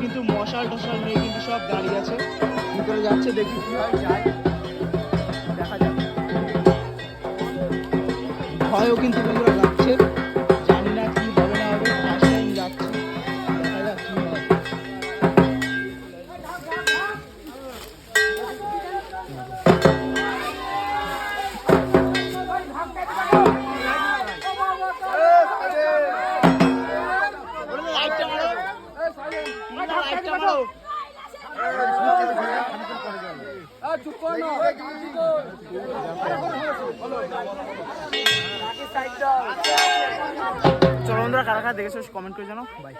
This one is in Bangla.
কিন্তু মশাল টশাল নেই, কিন্তু সব গাড়ি আছে। ভিতরে যাচ্ছে, দেখি কি হয়, যাই দেখা যাক। ভয়ও কিন্তু বন্ধুরা লাগছে, জানি না কি হবে না হবে। ফার্স্ট টাইম যাচ্ছি, দেখা যাক কি হয়। চলো বন্ধুরা, কারা কারা দেখেছো কমেন্ট করে জানাও। বাই।